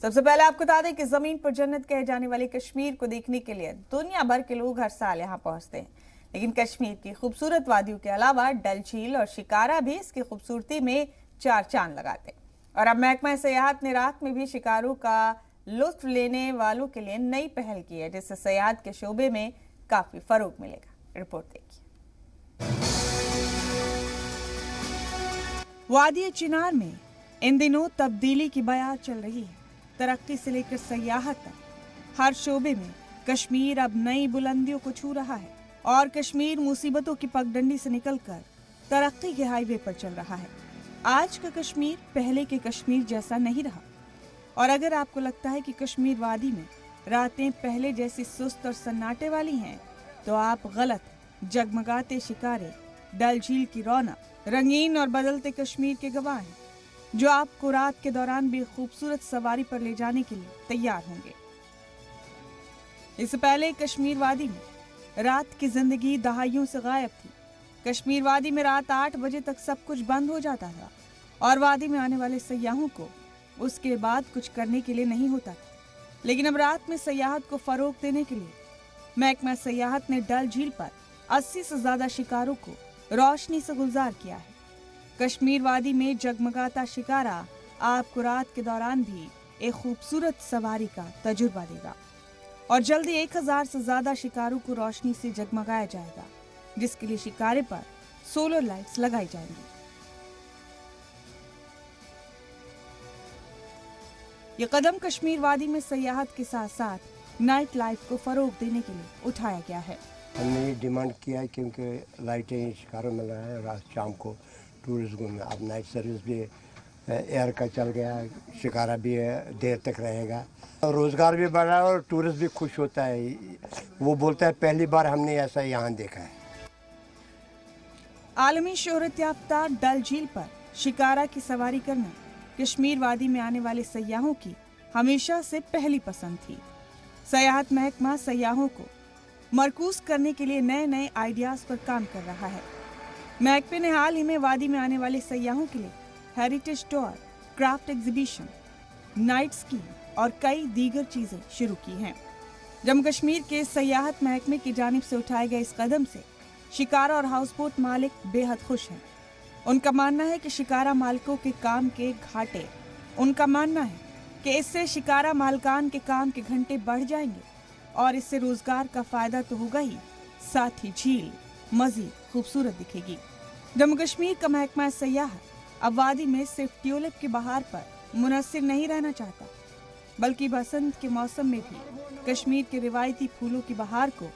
सबसे पहले आपको बता दें कि जमीन पर जन्नत कहे जाने वाली कश्मीर को देखने के लिए दुनिया भर के लोग हर साल यहाँ पहुंचते हैं। लेकिन कश्मीर की खूबसूरत वादियों के अलावा डल झील और शिकारा भी इसकी खूबसूरती में चार चांद लगाते हैं। और अब महकमा सयाहत ने रात में भी शिकारों का लुत्फ लेने वालों के लिए नई पहल की है, जिससे सयाहत के शोबे में काफी फरोग मिलेगा। रिपोर्ट देखिए। वादी चिनार में इन दिनों तब्दीली की बयार चल रही है। तरक्की से लेकर सयाहत तक हर शोबे में कश्मीर अब नई बुलंदियों को छू रहा है और कश्मीर मुसीबतों की पगडंडी से निकलकर तरक्की के हाईवे पर चल रहा है। आज का कश्मीर पहले के कश्मीर जैसा नहीं रहा। और अगर आपको लगता है कि कश्मीर वादी में रातें पहले जैसी सुस्त और सन्नाटे वाली हैं, तो आप गलत। जगमगाते शिकारे, डल झील की रौनक, रंगीन और बदलते कश्मीर के गवाह हैं, जो आपको रात के दौरान भी खूबसूरत सवारी पर ले जाने के लिए तैयार होंगे। इससे पहले कश्मीर वादी में रात की जिंदगी दहाइयों से गायब थी। कश्मीर वादी में रात 8 बजे तक सब कुछ बंद हो जाता था और वादी में आने वाले सयाहों को उसके बाद कुछ करने के लिए नहीं होता था। लेकिन अब रात में सयाहत को फरोग देने के लिए महकमा सयाहत ने डल झील पर 80 से ज्यादा शिकारों को रोशनी से गुलजार किया है। कश्मीर वादी में जगमगाता शिकारा आपको रात के दौरान भी एक खूबसूरत सवारी का तजुर्बा देगा और जल्दी 1000 से ज्यादा शिकारों को रोशनी से जगमगाया जाएगा, जिसके लिए शिकारे पर सोलर लाइट्स लगाई जाएंगी। ये कदम कश्मीर वादी में सयाहत के साथ साथ नाइट लाइफ को फरोग देने के लिए उठाया गया है। हमने ये डिमांड किया है क्योंकि लाइटें शिकारों में लगा है, रात शाम को टूरिस्ट घूमने। अब नाइट सर्विस भी एयर का चल गया, शिकारा भी देर तक रहेगा और रोज़गार भी बढ़ रहा है और टूरिस्ट भी खुश होता है। वो बोलता है पहली बार हमने ऐसा यहाँ देखा है। आलमी शोहरत याफ्ता डल झील पर शिकारा की सवारी करना कश्मीर वादी में आने वाले सयाहों की हमेशा से पहली पसंद थी। सयाहत महकमा सयाहों को मरकूज करने के लिए नए नए आइडियाज पर काम कर रहा है। महकमे ने हाल ही में वादी में आने वाले सयाहों के लिए heritage tour, craft exhibition, night ski और कई दीगर चीजें शुरू की हैं। जम्मू कश्मीर के सयाहत महकमे की जानिब से उठाए गए इस कदम से शिकारा और हाउस बोट मालिक बेहद खुश हैं। उनका मानना है कि शिकारा मालिकों के काम के घाटे, उनका मानना है कि इससे शिकारा मालकान के काम के घंटे बढ़ जाएंगे और इससे रोजगार का फायदा तो होगा ही, साथ ही झील मजीद खूबसूरत दिखेगी। जम्मू कश्मीर का महकमा सयाहत अब वादी में सिर्फ ट्यूलिप की बहार पर मुनस्सिर नहीं रहना चाहता, बल्कि बसंत के मौसम में भी कश्मीर के रिवायती फूलों की बहार को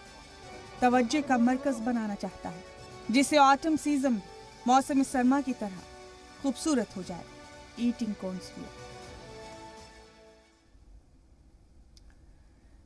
तवज्जो का मरकज बनाना चाहता है, जिससे ऑटम सीजन मौसम सरमा की तरह खूबसूरत हो जाए। ईटिंग कॉर्न्स भी।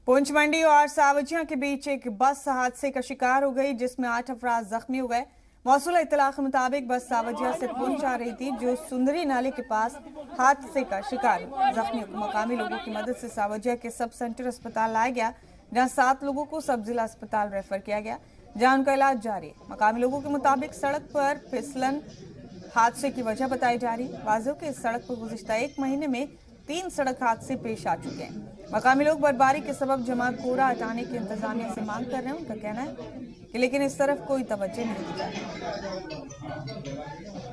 पुंछ मंडी और सावजिया के बीच एक बस हादसे का शिकार हो गई, जिसमें 8 अफराद जख्मी हो गए। मौसूल इत्तला के मुताबिक बस सावजिया से पुंछ आ रही थी, जो सुंदरी नाले के पास हादसे का शिकार हुई। जख्मियों को मकामी लोगों की मदद से सावजिया के सब सेंटर अस्पताल लाया गया, जहां 7 लोगों को सब जिला अस्पताल रेफर किया गया, जहां उनका इलाज जारी है। मकामी लोगों के मुताबिक सड़क पर फिसलन हादसे की वजह बताई जा रही। वाज़ेह कि इस सड़क पर गुज़िश्ता 1 महीने में 3 सड़क हादसे पेश आ चुके हैं। मकामी लोग बर्फबारी के सबब जमा कोहरा हटाने की इंतजामिया से मांग कर रहे हैं। उनका कहना है कि लेकिन इस तरफ कोई तवज्जो नहीं दी जाती।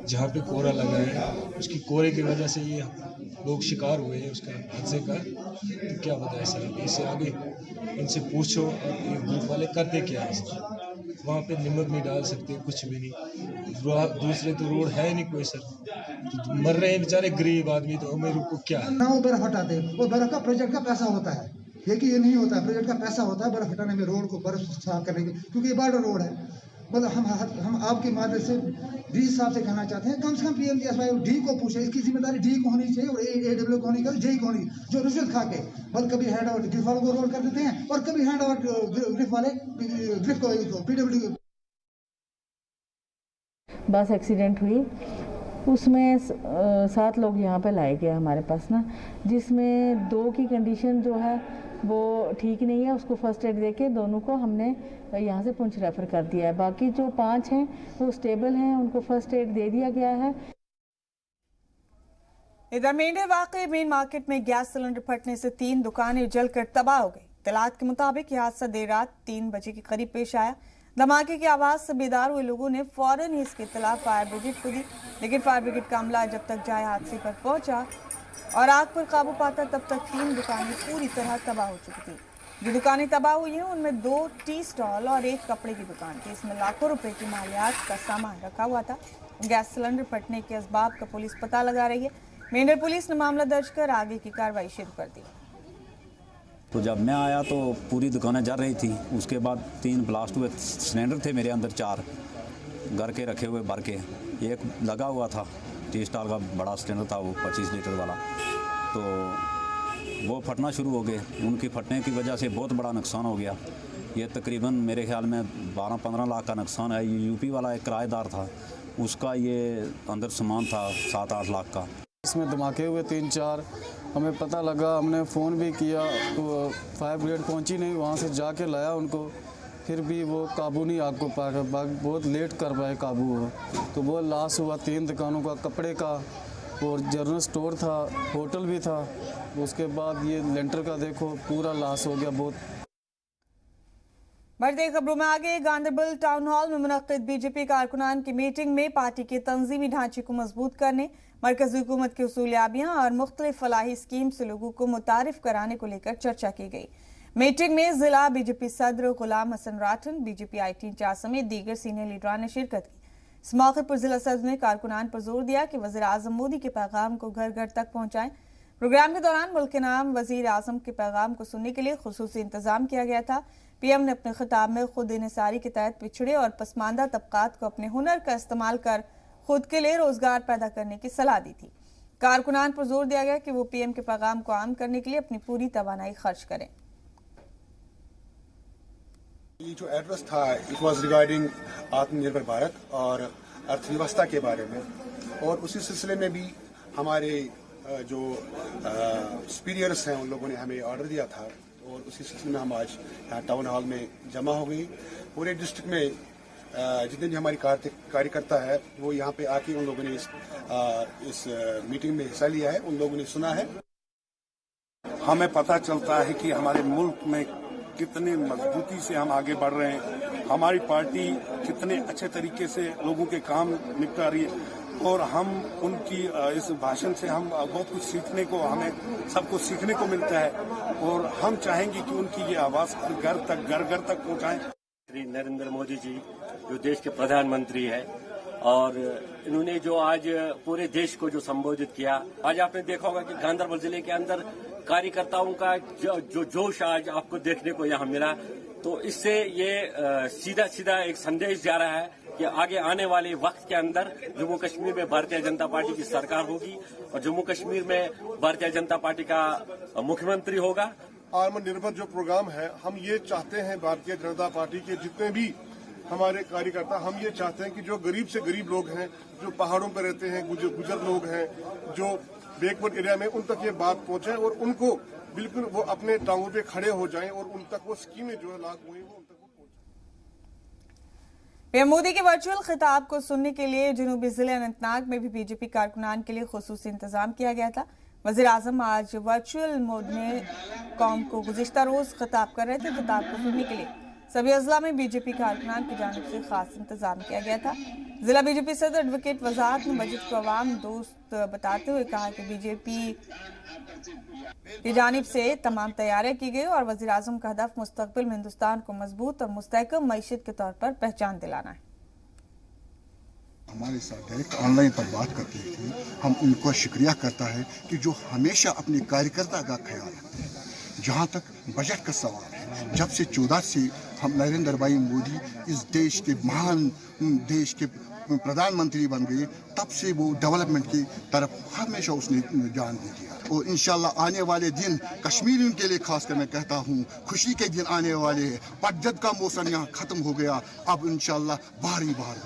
जहाँ पे कोहरा लगा है, उसकी कोहरे की वजह से ये लोग शिकार हुए हैं उसका हादसे का। तो क्या बताए सर, इससे आगे इनसे पूछो और ये ग्रुप वाले करते क्या है सर। वहाँ पे नमक नहीं डाल सकते, कुछ भी नहीं। दूसरे तो रोड है नहीं कोई सर, तो मर रहे हैं बेचारे गरीब आदमी, तो हमें रुको क्या है। ना वो बर्फ हटाते हैं, वो बर्फ का प्रोजेक्ट का पैसा होता है, ये नहीं होता है। प्रोजेक्ट का पैसा होता है बर्फ हटाने में, रोड को बर्फ साफ करने की, क्योंकि ये बॉर्डर रोड है। मतलब हम आपके माध्यम से डी साहब से कहना चाहते हैं, कम से कम पीएमजीएसवाई डी को पूछे, इसकी जिम्मेदारी डी को होनी चाहिए और एडब्ल्यू को होनी चाहिए, जे को होनी, जो रिश्वत खा के बल कभी हैंड ओवर ग्रिफ वालों को रोल कर देते हैं और कभी हैंड ओवर ग्रिफ वाले ग्रिफ को पीडब्ल्यू। बस एक्सीडेंट हुई, उसमें 7 लोग यहाँ पे लाए गए हमारे पास ना, जिसमें 2 की कंडीशन जो है वो ठीक नहीं है। उसको फर्स्ट एड देके दोनों को हमने यहाँ से पुंछ रेफ़र कर दिया है। बाकी जो 5 हैं वो स्टेबल हैं, उनको फर्स्ट एड दे दिया गया है। इधर मेंढर वाकई मेन मार्केट में गैस सिलेंडर फटने से 3 दुकानें जलकर तबाह हो गई। इत्तलात के मुताबिक यह हादसा देर रात 3 बजे के करीब पेश आया। धमाके की आवाज से बेदार हुए लोगों ने फौरन ही इसकी इत्तला फायर ब्रिगेड को दी, लेकिन फायर ब्रिगेड का अमला जब तक जाए हादसे पर पहुंचा और आग पर काबू पाता तब तक 3 दुकानें पूरी तरह तबाह हो चुकी थी। जो दुकानें तबाह हुई हैं उनमें 2 टी स्टॉल और 1 कपड़े की दुकान थी। इसमें लाखों रुपए की मालियात का सामान रखा हुआ था। गैस सिलेंडर फटने के असबाब का पुलिस पता लगा रही है। मेंढर पुलिस ने मामला दर्ज कर आगे की कार्रवाई शुरू कर दी। तो जब मैं आया तो पूरी दुकानें जल रही थी। उसके बाद 3 ब्लास्ट हुए। सिलेंडर थे मेरे अंदर 4 घर के रखे हुए भर के, एक लगा हुआ था टी स्टॉल का बड़ा सिलेंडर था, वो 25 लीटर वाला, तो वो फटना शुरू हो गए। उनकी फटने की वजह से बहुत बड़ा नुकसान हो गया। ये तकरीबन मेरे ख्याल में 12-15 लाख का नुकसान है। यूपी वाला एक किराएदार था, उसका ये अंदर सामान था 7-8 लाख का। इसमें धमाके हुए 3-4, हमें पता लगा, हमने फ़ोन भी किया तो फायर ब्रिगेड पहुंची नहीं। वहाँ से जाके लाया उनको, फिर भी वो काबू नहीं आग को पाया, बहुत लेट कर पाए काबू हो। तो वो लॉस हुआ 3 दुकानों का, कपड़े का और जनरल स्टोर था, होटल भी था। उसके बाद ये लेंटर का देखो पूरा लॉस हो गया बहुत। बढ़ते खबरों में आगे, गांधरबल टाउन हॉल में मुनक्किद बीजेपी कारकुनान की मीटिंग में पार्टी के तंजीमी ढांचे को मजबूत करने, मरकजी हुकूमत की उसूलियाबियां और मुख्तलिफ फलाही स्कीम से लोगों को मुतारिफ कराने को लेकर चर्चा की गई। मीटिंग में जिला बीजेपी सदर गुलाम हसन राठन, बीजेपी IT इंचार्ज समेत दीगर सीनियर लीडरान ने शिरकत की। इस मौके पर जिला सदर ने कारकुनान पर जोर दिया कि वज़ीर आज़म मोदी के पैगाम को घर घर तक पहुंचाएं। प्रोग्राम के दौरान मुल्क के नाम वज़ीर आज़म के पैगाम को सुनने के लिए खुसूसी इंतजाम किया गया था। PM ने अपने खिताब में खुद इन्हिसारी के तहत पिछड़े और पसमानदा तबकात को अपने हुनर का इस्तेमाल कर खुद के लिए रोजगार पैदा करने की सलाह दी थी। कारकुनान पर जोर दिया गया कि वो PM के पैगाम को आम करने के लिए अपनी पूरी तवानाई खर्च करें। ये जो एड्रेस था, इट वाज रिगार्डिंग आत्मनिर्भर भारत और अर्थव्यवस्था के बारे में, और उसी सिलसिले में भी हमारे जो सुपीरियर्स हैं उन लोगों ने हमें ऑर्डर दिया था, और उसी सिलसिले में हम आज यहाँ टाउन हॉल में जमा हो गई। पूरे डिस्ट्रिक्ट में जितने भी हमारी कार्यकर्ता है वो यहाँ पे आके उन लोगों ने इस मीटिंग में हिस्सा लिया है, उन लोगों ने सुना है। हमें पता चलता है कि हमारे मुल्क में कितने मजबूती से हम आगे बढ़ रहे हैं, हमारी पार्टी कितने अच्छे तरीके से लोगों के काम निपटा रही है, और हम उनकी इस भाषण से हम बहुत कुछ सीखने को, हमें सब कुछ सीखने को मिलता है, और हम चाहेंगे कि उनकी ये आवाज़ घर घर तक पहुंचाएं। श्री नरेंद्र मोदी जी जो देश के प्रधानमंत्री है, और इन्होंने जो आज पूरे देश को जो संबोधित किया, आज आपने देखा होगा कि गांधरबल जिले के अंदर कार्यकर्ताओं का जो जोश आज आपको देखने को यहाँ मिला, तो इससे ये सीधा एक संदेश जा रहा है कि आगे आने वाले वक्त के अंदर जम्मू कश्मीर में भारतीय जनता पार्टी की सरकार होगी और जम्मू कश्मीर में भारतीय जनता पार्टी का मुख्यमंत्री होगा। आत्मनिर्भर जो प्रोग्राम है, हम ये चाहते हैं भारतीय जनता पार्टी के जितने भी हमारे कार्यकर्ता, हम ये चाहते हैं कि जो गरीब से गरीब लोग हैं, जो पहाड़ों पर रहते हैं, गुजर लोग हैं, जो बैकवर्ड एरिया में, उन तक ये बात पहुंचे और उनको बिल्कुल वो अपने टांगों पे खड़े हो जाएं और उन तक वो स्कीमें जो है लागू हुई वो उन तक PM मोदी के वर्चुअल खिताब को सुनने के लिए जनूबी जिले अनंतनाग में भी बीजेपी कारकुनान के लिए खुसूसी इंतजाम किया गया था। वज़ीर आज़म आज वर्चुअल मोड में कौम को गुज़िश्ता रोज खिताब कर रहे थे। खिताब को सुनने के लिए सभी अजला में बीजेपी कारकुनान की जानिब से खास इंतजाम किया गया था। जिला बीजेपी सदर एडवोकेट वजाहत ने बजट को अवाम दोस्त बताते हुए कहा कि बीजेपी की जानिब से तमाम तैयारियां की गई और वज़ीर आज़म का हदफ मुस्तकबिल में हिंदुस्तान को मजबूत और मुस्तहकम मईशत के तौर पर पहचान दिलाना है। हमारे साथ डायरेक्ट ऑनलाइन पर बात करते थे, हम उनको शुक्रिया करता है कि जो हमेशा अपने कार्यकर्ता का ख्याल रखते हैं। जहाँ तक बजट का सवाल है, जब से 14 से हम नरेंद्र भाई मोदी इस देश के महान देश के प्रधानमंत्री बन गए, तब से वो डेवलपमेंट की तरफ हमेशा उसने ध्यान दे दिया। और इंशाल्लाह आने वाले दिन कश्मीरियों के लिए खासकर मैं कहता हूँ, खुशी के दिन आने वाले हैं। पटजद का मौसम यहाँ खत्म हो गया, अब इंशाल्लाह बारी बार।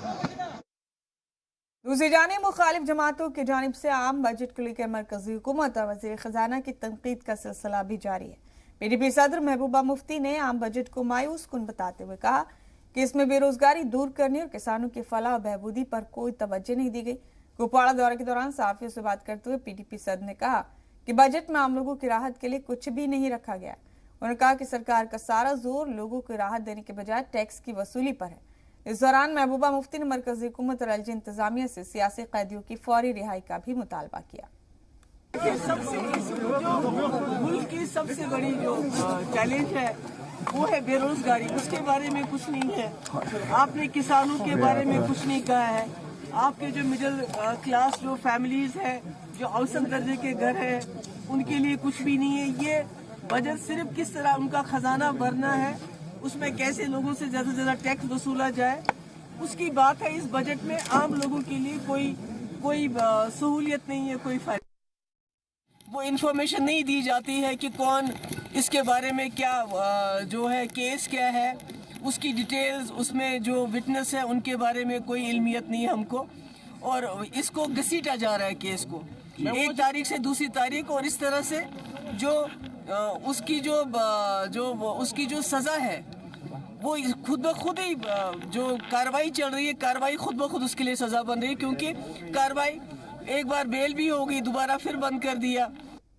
दूसरी जानिब मुखालिफ जमातों की जानिब से आम बजट को लेकर मरकजी हुकूमत और वज़ीर खजाना की तनकीद का सिलसिला भी जारी है। PDP सदर महबूबा मुफ्ती ने आम बजट को मायूस कुन बताते हुए कहा कि इसमें बेरोजगारी दूर करने और किसानों की फलाह और बहबूदी पर कोई तवज्जो नहीं दी गई। कुपवाड़ा दौरे के दौरान सहाफियों से बात करते हुए पीडीपी सदर ने कहा कि बजट में आम लोगों की राहत के लिए कुछ भी नहीं रखा गया। उन्होंने कहा कि सरकार का सारा जोर लोगों को राहत देने के बजाय टैक्स की वसूली पर है। इस दौरान महबूबा मुफ्ती ने मरकजी हुकूमत और एलजी इंतजामिया से सियासी कैदियों की फौरी रिहाई का भी मुतालबा किया। मुल्क की सबसे बड़ी जो चैलेंज है वो है बेरोजगारी, उसके बारे में कुछ नहीं है। आपने किसानों के बारे में कुछ नहीं कहा है। आपके जो मिडिल क्लास जो फैमिलीज है, जो औसत दर्जे के घर है, उनके लिए कुछ भी नहीं है। ये बजट सिर्फ किस तरह उनका खजाना भरना है, उसमें कैसे लोगों से ज्यादा से ज्यादा टैक्स वसूला जाए, उसकी बात है। इस बजट में आम लोगों के लिए कोई सहूलियत नहीं है, कोई फायदा। वो इन्फॉर्मेशन नहीं दी जाती है कि कौन इसके बारे में क्या जो है केस क्या है, उसकी डिटेल्स, उसमें जो विटनेस है उनके बारे में कोई इल्मियत नहीं है हमको। और इसको घसीटा जा रहा है केस को एक तारीख से दूसरी तारीख, और इस तरह से जो उसकी जो सजा है वो खुद ब खुद ही जो कार्रवाई चल रही है, कार्रवाई खुद ब खुद उसके लिए सजा बन रही है। क्योंकि कार्रवाई एक बार बेल भी हो गई, दोबारा फिर बंद कर दिया।